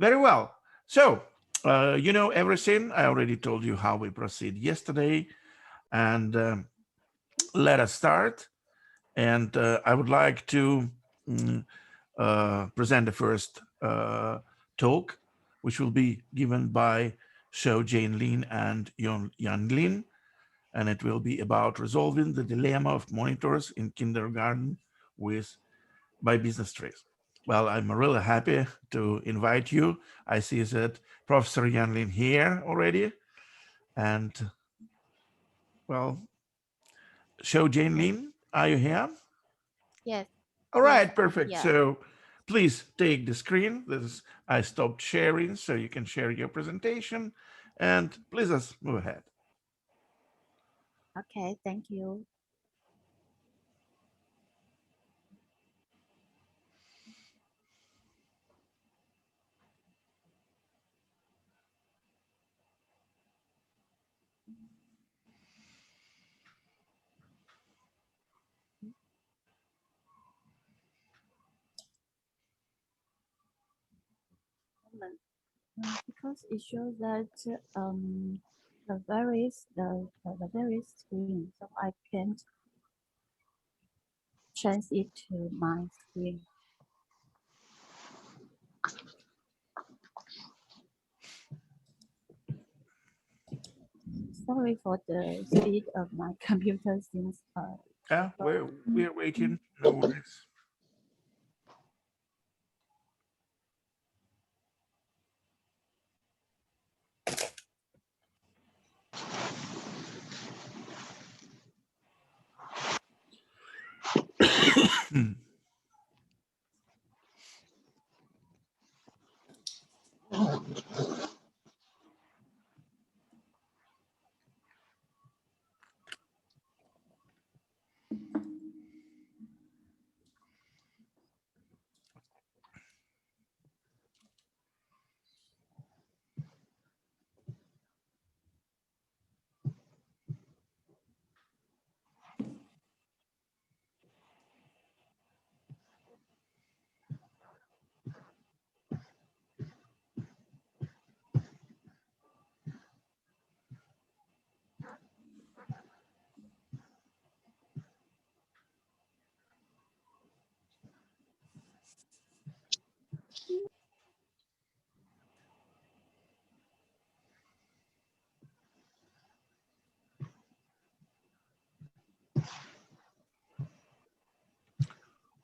Very well. So, you know everything. I already told you how we proceed yesterday. And let us start. And I would like to present the first talk, which will be given by Xiao-Jane Lin and Youn-Jan Lin. And it will be about resolving the dilemma of monitors in kindergarten by business TRIZ. Well, I'm really happy to invite you. I see that Professor Youn-Jan here already. And well, Xiao-Jane Lin, are you here? Yes. All right, perfect. Yeah. So please take the screen. I stopped sharing so you can share your presentation. And please let's move ahead. Okay, thank you. Because it shows that the various screen, so I can't change it to my screen. Sorry for the speed of my computer since Yeah, we're waiting. No worries.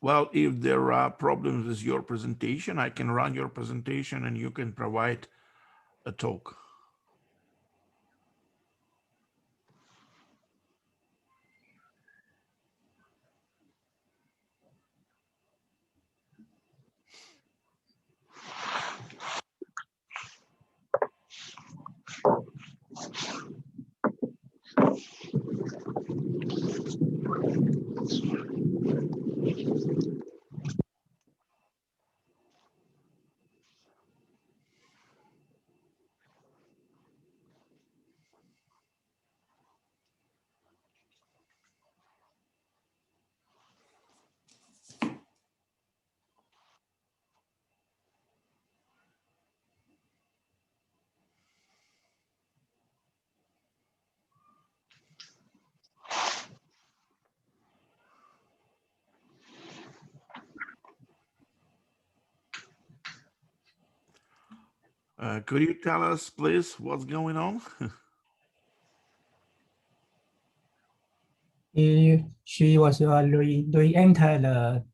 Well, if there are problems with your presentation, I can run your presentation and you can provide a talk. Could you tell us, please, what's going on? She was re-enter the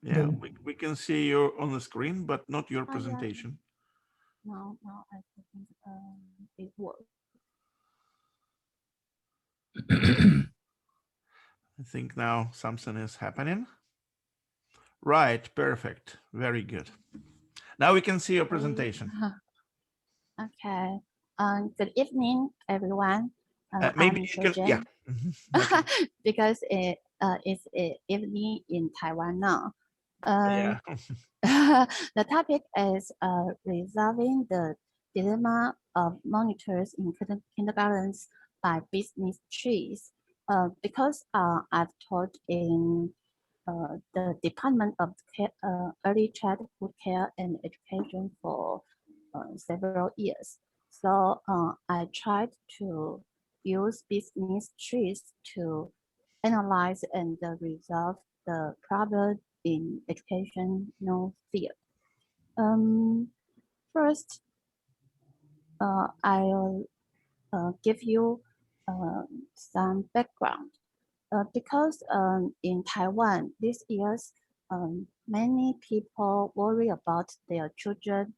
Yeah, we can see you on the screen, but not your presentation. Now I think it works. I think now something is happening. Right, perfect. Very good. Now we can see your presentation. Okay. Good evening, everyone. Maybe I'm you can, yeah. Okay. Because it's evening in Taiwan now. Yeah. The topic is resolving the dilemma of monitors in kindergartens by business trees. Because I've taught in the Department of Early Childhood Care and Education for several years. So I tried to use business trees to analyze and resolve the problem in educational field. First, I'll give you some background. Because in Taiwan these years, many people worry about their children's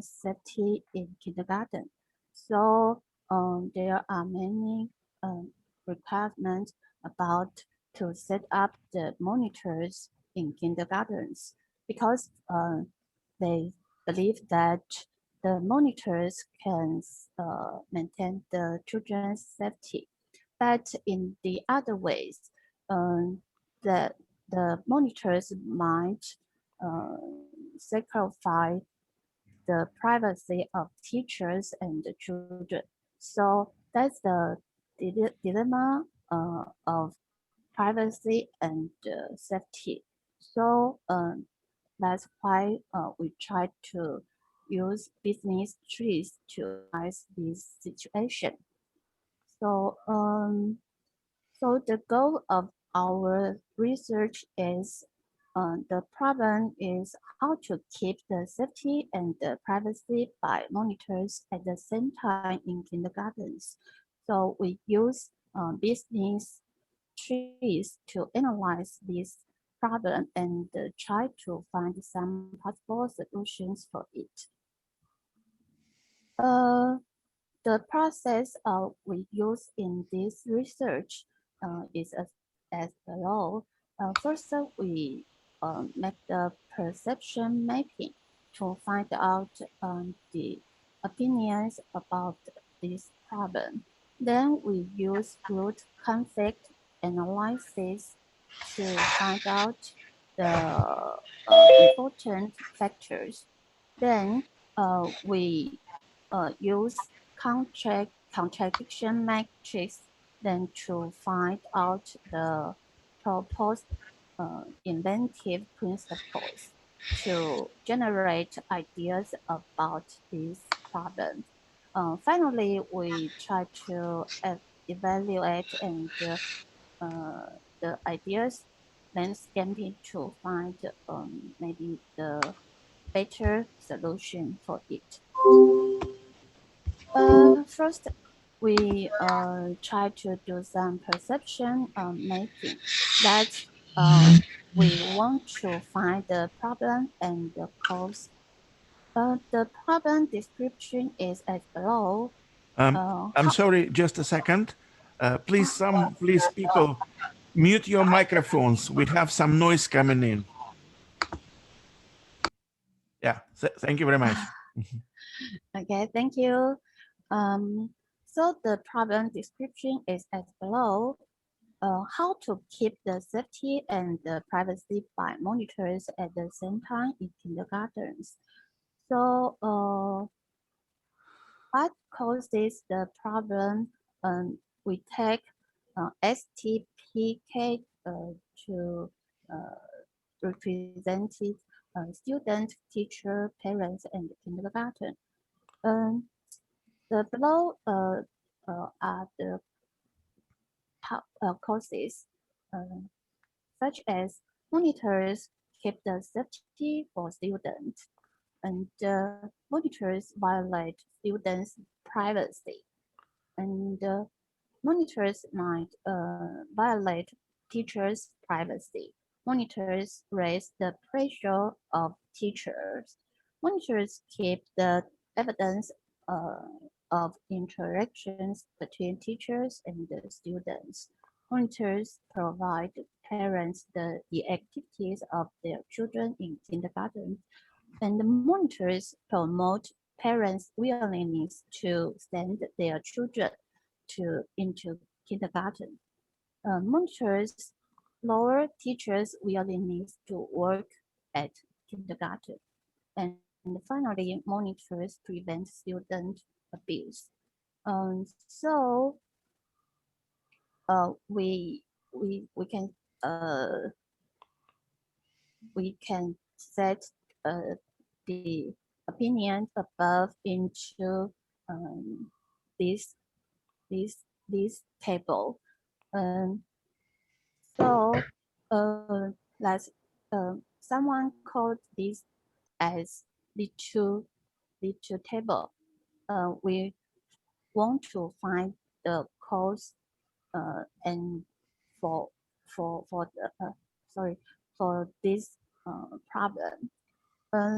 safety in kindergarten. So there are many requirements about to set up the monitors in kindergartens because they believe that the monitors can maintain the children's safety. But in the other ways, the monitors might sacrifice the privacy of teachers and the children. So that's the dilemma of privacy and safety. So that's why we try to use business trees to analyze this situation. So so the goal of our research is the problem is how to keep the safety and the privacy by monitors at the same time in kindergartens. So we use business trees to analyze this problem and try to find some possible solutions for it. The process we use in this research is as below. First, we make the perception mapping to find out the opinions about this problem. Then we use root conflict analysis to find out the important factors. Then we use contradiction matrix then to find out the proposed inventive principles to generate ideas about this problem. Finally, we try to evaluate and the ideas, then scanning to find maybe the better solution for it. First, we try to do some perception making. That we want to find the problem and the cause. The problem description is as below. I'm sorry, just a second. Please, people, mute your microphones. We have some noise coming in. Yeah, thank you very much. Okay, thank you. So the problem description is as below. How to keep the safety and the privacy by monitors at the same time in kindergartens. So what causes the problem? We take STPK to represent student, teacher, parents, and kindergarten. The below are the top causes, such as monitors keep the safety for students, and monitors violate students' privacy, and monitors might violate teachers' privacy. Monitors raise the pressure of teachers. Monitors keep the evidence of interactions between teachers and the students. Monitors provide parents the activities of their children in kindergarten, and the monitors promote parents' willingness to send their children into kindergarten. Monitors lower teachers' willingness to work at kindergarten. And finally, monitors prevent student abuse. So we can we can set the opinion above into this table. So let's someone called this as the two table. We want to find the cause and for the sorry for this problem.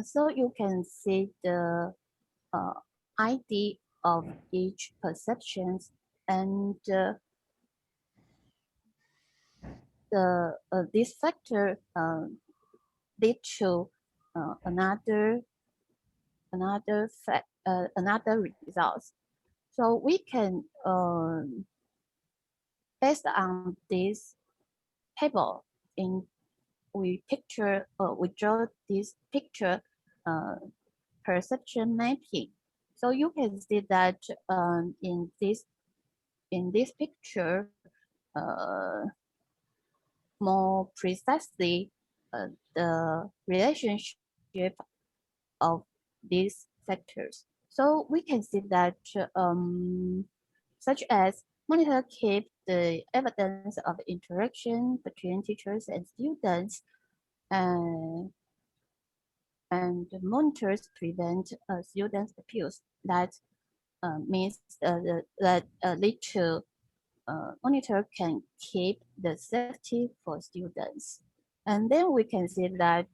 So you can see the ID of each perceptions and this factor lead to another results. So we can based on this table in we draw this picture perception mapping. So you can see that in this picture more precisely the relationship of these factors. So we can see that such as monitor keep the evidence of interaction between teachers and students, and monitors prevent students abuse. That means that lead to monitor can keep the safety for students. And then we can see that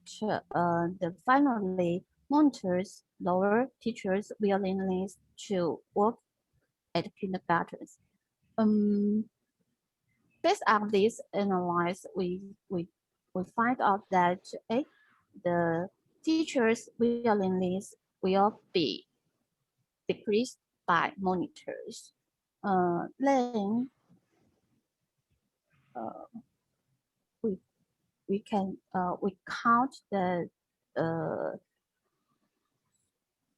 finally monitors lower teachers' willingness to work at kindergartens. Based on this analysis, we find out that the teachers' willingness will be decreased by monitors. Then we we count uh,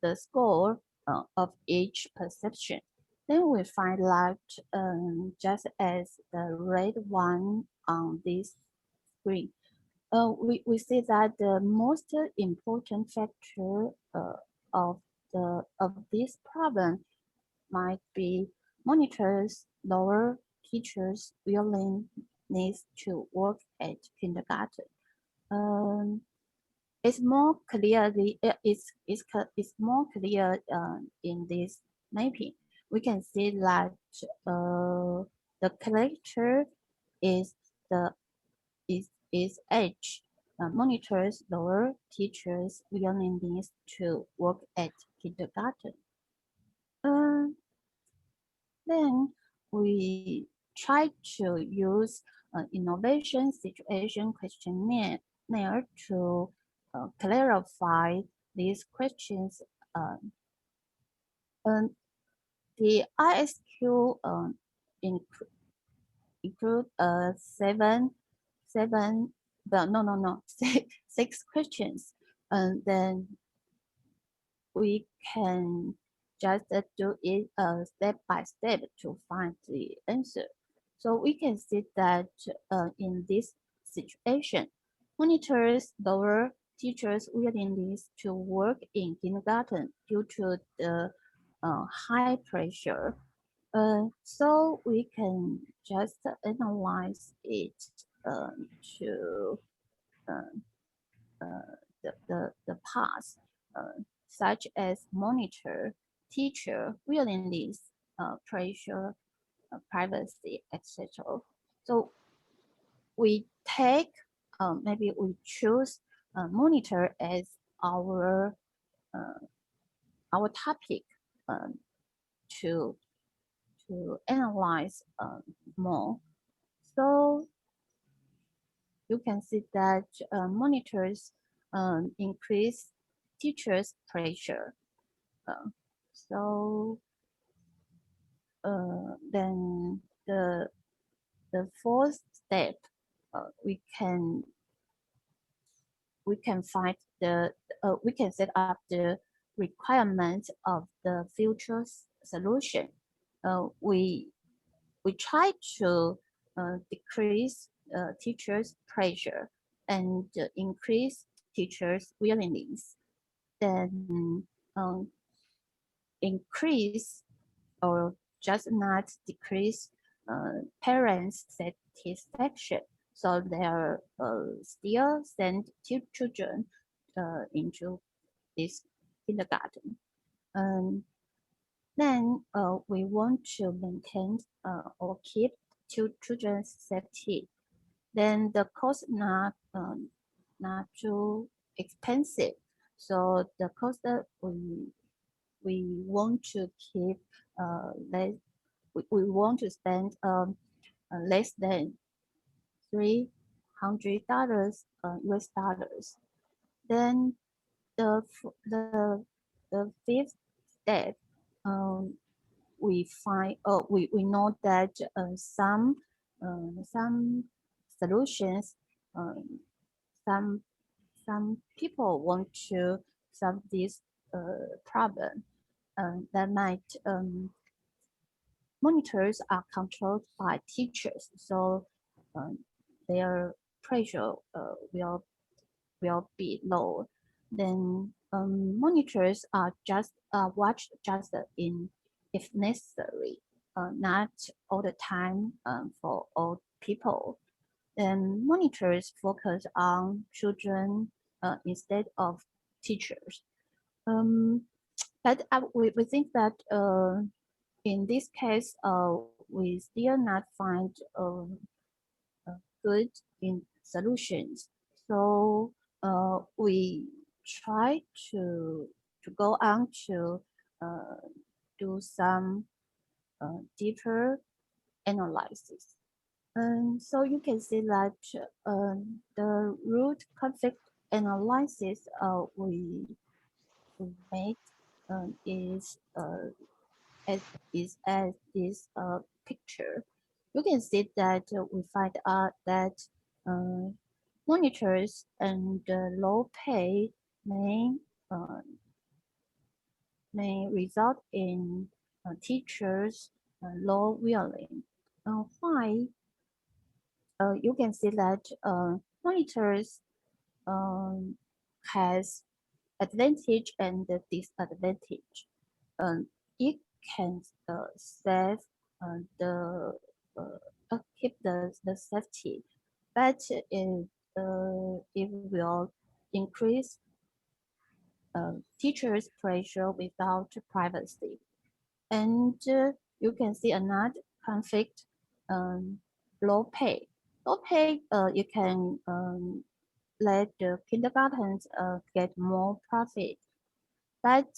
the score of each perception. Then we find that just as the red one on this screen, we see that the most important factor of this problem might be monitors lower teachers' willingness to work at kindergarten. It's more clearly it's more clear in this mapping. We can see that the character is the is H. Monitors lower teachers' willingness to work at kindergarten. Then we try to use innovation situation questionnaire to clarify these questions. The ISQ include seven, well, no, six questions, and then we can just do it step by step to find the answer. So we can see that in this situation, monitors lower teachers' willingness to work in kindergarten due to the high pressure. So we can just analyze it to the past, such as monitor, teacher, willingness, pressure, privacy, etc. So we take, maybe we choose monitor as our topic to analyze more. So you can see that monitors increase teachers' pressure. So then the fourth step, we can find we can set up the requirements of the future solution. We try to decrease teachers' pressure and increase teachers' willingness. Then increase or just not decrease parents' satisfaction. So they are still send children into this kindergarten. Then we want to maintain or keep children's safety. Then the cost not too expensive. So the cost that we want to keep less. We want to spend less than $300 US dollars. Then the fifth step, we find we know that some solutions, some people want to solve this problem. That might monitors are controlled by teachers, so their pressure will be low. Then monitors are just watched just in if necessary, not all the time for all people. Then monitors focus on children instead of teachers. But we think that in this case, we still not find good in solutions. So we try to go on to do some deeper analysis. And so you can see that the root conflict analysis we made is as this picture. You can see that we find out that monitors and low pay may result in teachers low willing. Why? You can see that monitors has advantage and disadvantage. It can save the keep the safety, but it will increase teachers' pressure without privacy. And you can see another conflict, low pay. Low pay, you can let the kindergartens get more profit, but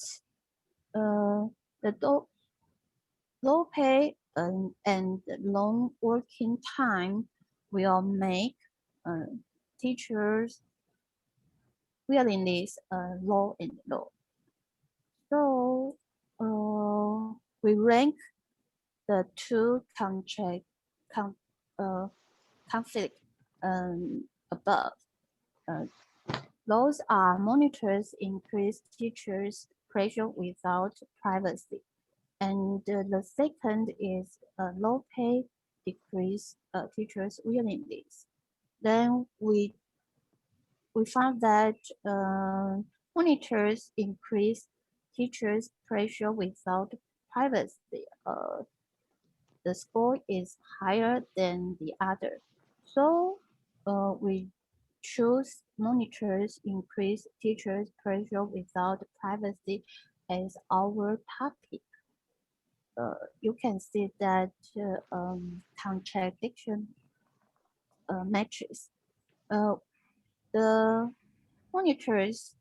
the low pay and long working time will make teachers' willingness low and low. So we rank the two conflict above. Those are monitors increase teachers' pressure without privacy. And the second is low pay decrease teachers' willingness. Then we found that monitors increase teachers' pressure without privacy. The score is higher than the other. So we choose monitors increase teachers' pressure without privacy as our topic. You can see that contradiction matrix. The monitors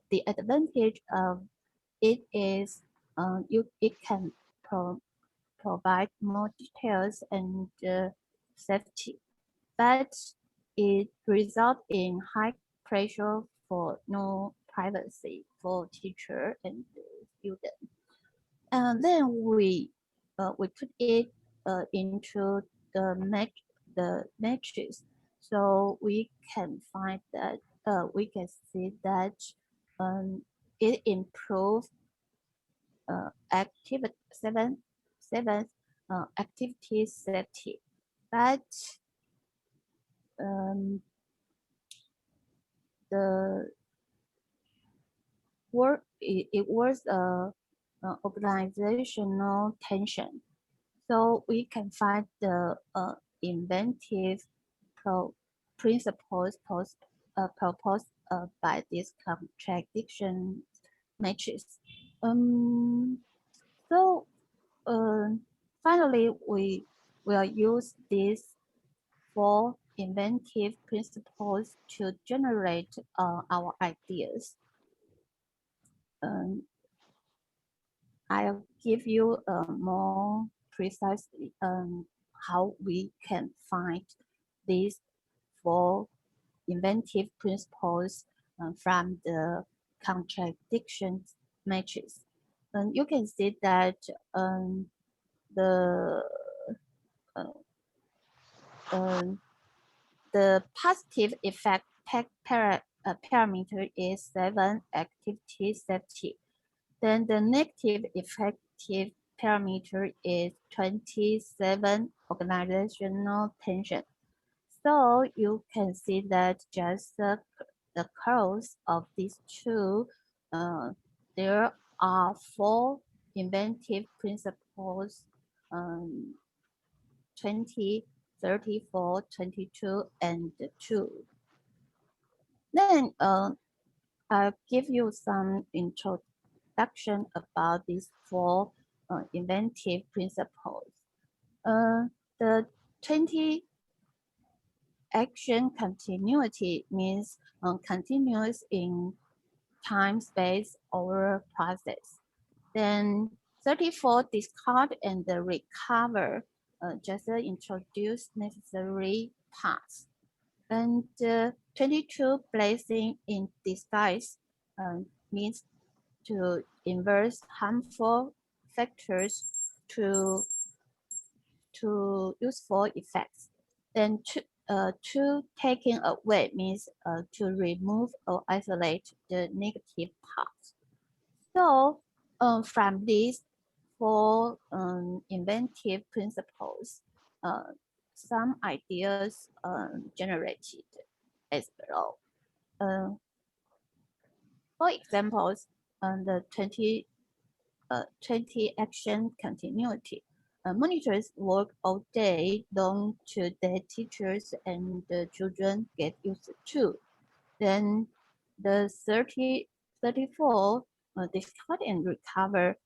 the advantage of it is it can provide more details and safety, but it results in high pressure for no privacy for teacher and student. And then we put it into the matrix, so we can find that we can see that it improves activity seventh activity safety, but the work it was a organizational tension. So we can find the inventive principles proposed by this contradiction matrix. So finally, we will use these four inventive principles to generate our ideas. I'll give you more precisely how we can find these four inventive principles from the contradiction matrix. And you can see that the the positive effect parameter is 7 activity safety. Then the negative effective parameter is 27 organizational tension. So you can see that just the curves of these two, there are four inventive principles, 20, 34, 22, and 2. Then I'll give you some introduction about these four inventive principles. The 20 action continuity means continuous in time, space, or process. Then 34 discard and recover, just introduce necessary paths. And 22 blessing in disguise means to inverse harmful factors to useful effects. Then two taking away means to remove or isolate the negative parts. So from these four inventive principles, some ideas generated as below. For examples, the 20 action continuity. Monitors work all day long to their teachers and the children get used to. Then the 34 discard and recover.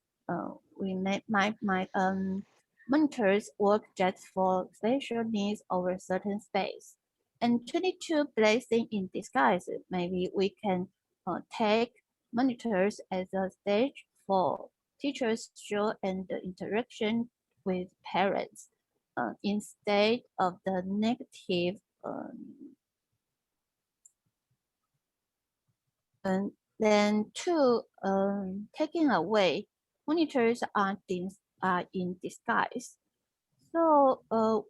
We might monitors work just for special needs over certain space. And 22 blessing in disguise. Maybe we can take monitors as a stage for teachers show and the interaction with parents instead of the negative. And then 2, taking away, monitors are in disguise. So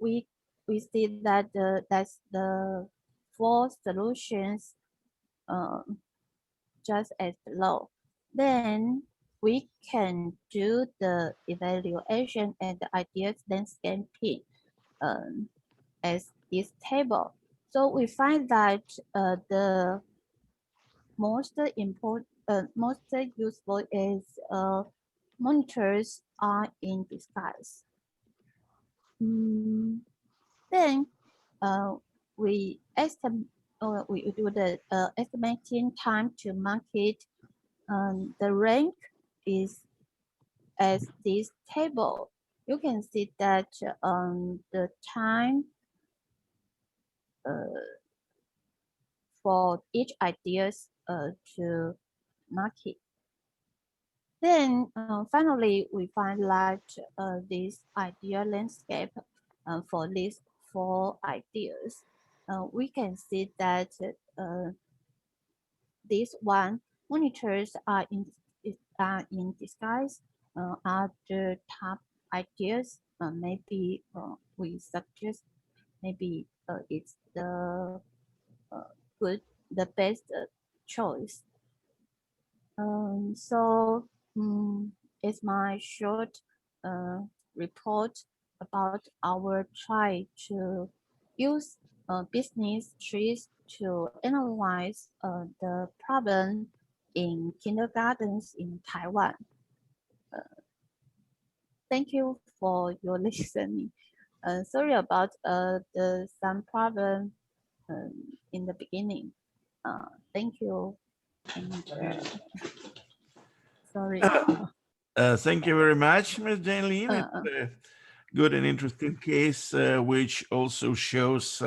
we see that that's the 4 solutions just as below. Then we can do the evaluation and the ideas landscape as this table. So we find that the most important, most useful is monitors are in disguise. Then we do the estimating time to market. The rank is as this table. You can see that the time for each ideas to market. Then finally, we find that this idea landscape for these 4 ideas. We can see that this one, monitors are in disguise, are the top ideas. Maybe we suggest maybe it's the the best choice. So it's my short report about our try to use business trees to analyze the problem in kindergartens in Taiwan. Thank you for your listening. Sorry about the some problem in the beginning. Thank you. And sorry. Thank you very much, Ms. Jane Lin. It's a good and interesting case, which also shows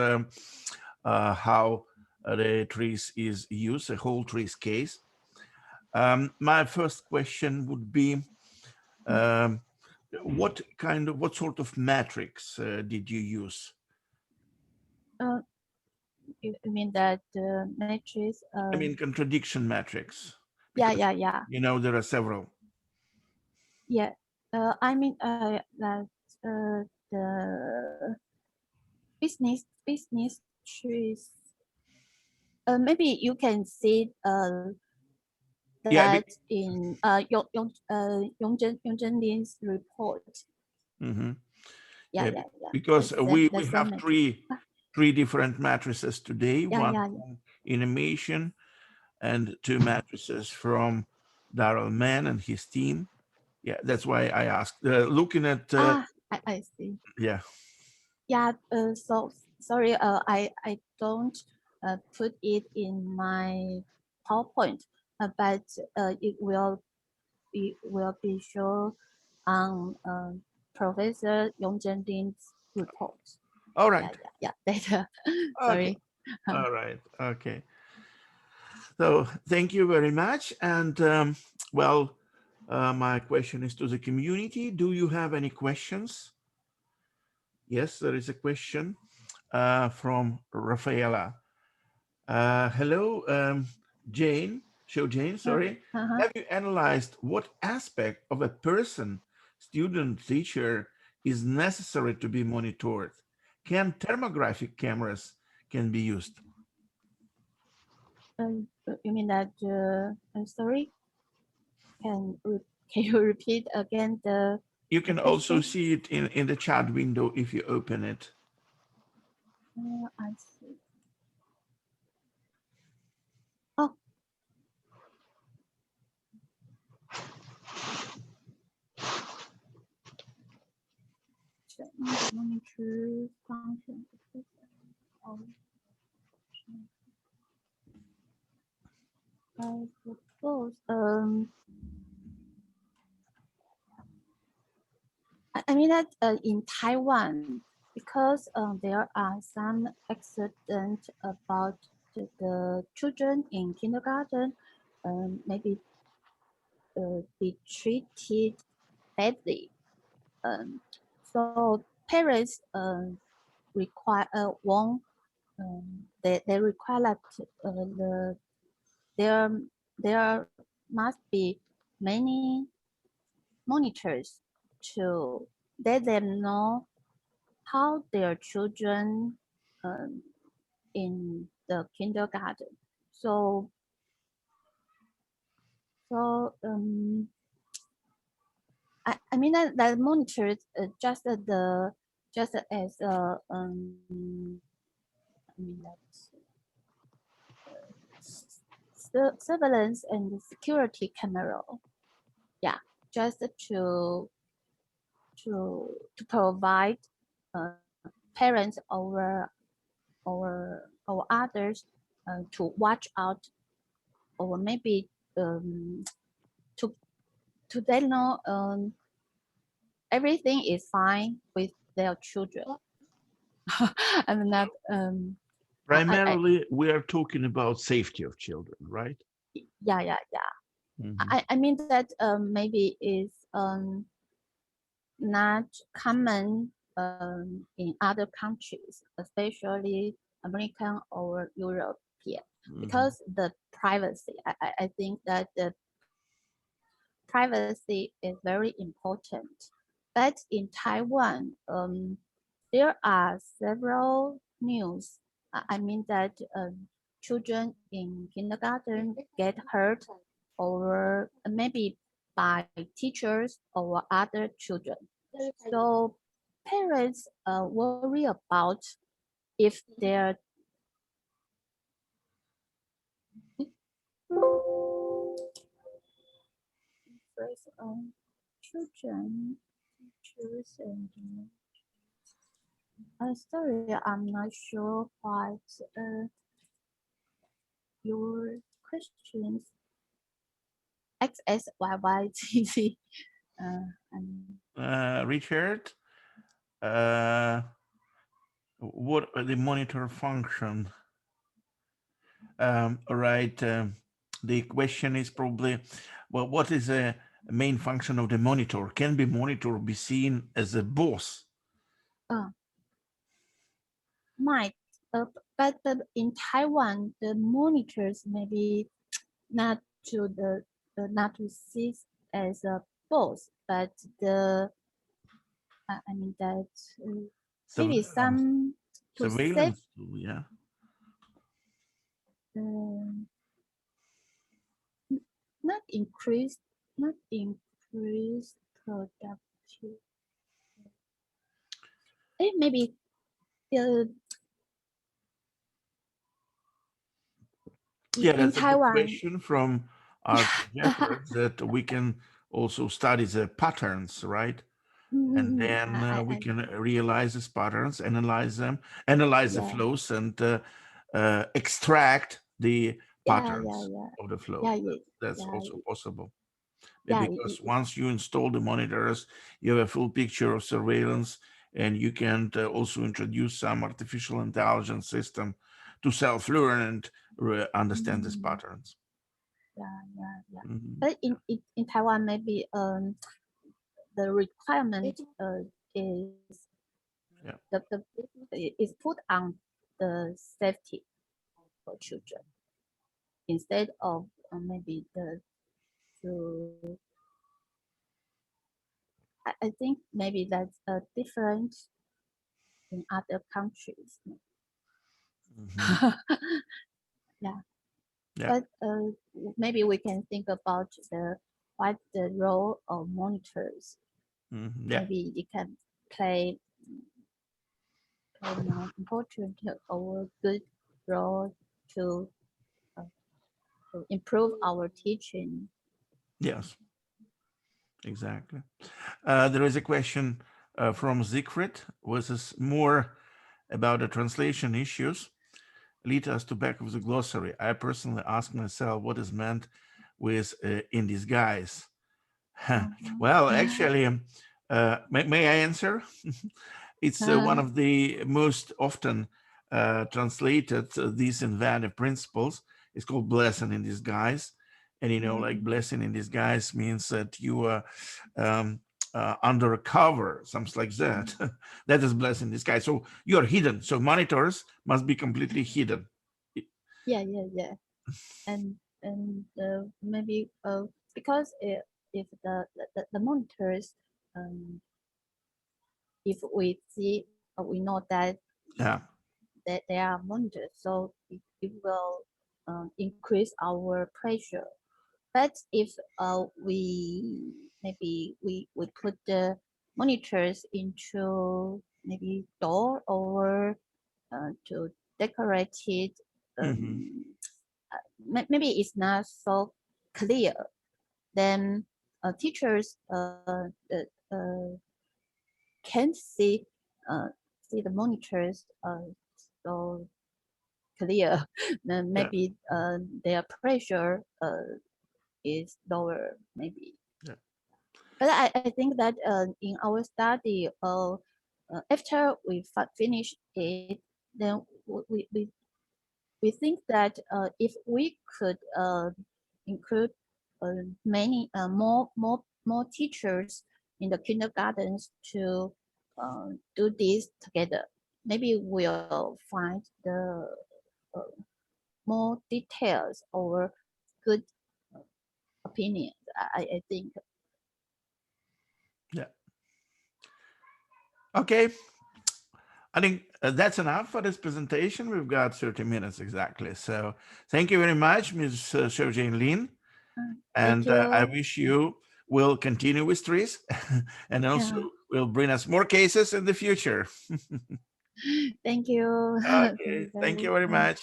how the TRIZ is used, a whole TRIZ case. My first question would be, what sort of matrix did you use? You mean that the matrix? I mean, contradiction matrix. Yeah, Because, yeah. you know, there are several. Yeah. I mean that the business trees. Maybe you can see that in Youn-Jan Lin's report. Mm-hmm. Yeah. Because we have matrix. three different matrices today. One from animation and two matrices from Darrell Mann and his team. Yeah, that's why I asked. Looking at I see. Yeah. Yeah. So sorry. I don't put it in my PowerPoint, but it will be shown on Professor Youn-Jan Lin's report. All right. Yeah. Data. Okay. Sorry. All right. Okay. So thank you very much. And well, my question is to the community. Do you have any questions? Yes, there is a question from Rafaela. Hello, Jane, sorry. Have you analyzed what aspect of a person, student, teacher is necessary to be monitored? Can thermographic cameras can be used? You mean that? I'm sorry. Can you repeat again the? You can also see it in the chat window if you open it. I see. Oh. Monitor function. I suppose I mean that in Taiwan, because there are some accidents about the children in kindergarten, maybe be treated badly. So parents require they require that there must be many monitors to let them know how their children in the kindergarten. So I mean that monitors just as I mean that surveillance and security camera. Yeah, just to provide parents or others to watch out, or maybe to they know everything is fine with their children. I'm not primarily we are talking about safety of children, right? Yeah. I mean that maybe is not common in other countries, especially American or European, because the privacy. I think that the privacy is very important. But in Taiwan, there are several news. I mean that children in kindergarten get hurt, or maybe by teachers or other children. So parents worry about if their children, teachers, and sorry, I'm not sure what your questions XSYYTZ. Richard, what are the monitor function? All right. The question is probably, well, what is a main function of the monitor? Can the monitor be seen as a boss? Might, but in Taiwan, the monitors maybe not to the not to see as a boss, but the I mean that maybe some to save surveillance tool, yeah. not increase productivity. Maybe Yeah, in that's a good Taiwan. question from our projectors that we can also study the patterns, right? And then we can realize these patterns, analyze them, analyze the flows, and extract the patterns of the flow. That's also possible. Because once you install the monitors, you have a full picture of surveillance, and you can also introduce some artificial intelligence system to self-learn and understand these patterns. But in Taiwan, maybe the requirement is is put on the safety for children instead of maybe to I think maybe that's different in other countries. But maybe we can think about what the role of monitors. Maybe it can play more important or good role to improve our teaching. Yes, exactly. There is a question from Siegfried, which is more about the translation issues. Lead us to back of the glossary. I personally ask myself what is meant with in disguise. Well, actually, may I answer? It's one of the most often translated these inventive principles. It's called blessing in disguise. And, you know, like blessing in disguise means that you are under cover, something like that. That is blessing in disguise. So you're hidden. So monitors must be completely hidden. Yeah. And maybe because if the monitors, if we see we know that that they are monitors, so it will increase our pressure. But if we put the monitors into maybe door or to decorate it, maybe it's not so clear. Then teachers can't see the monitors so clear. Then maybe their pressure is lower, maybe. But I think that in our study, after we finish it, then we think that if we could include many more teachers in the kindergartens to do this together, maybe we'll find the more details or good opinions. I think. Yeah. Okay. I think that's enough for this presentation. We've got 30 minutes exactly. So thank you very much, Ms. Youn-Jan Lin. And I wish you will continue with TRIZ and also will bring us more cases in the future. Thank you. Okay, thank you very much.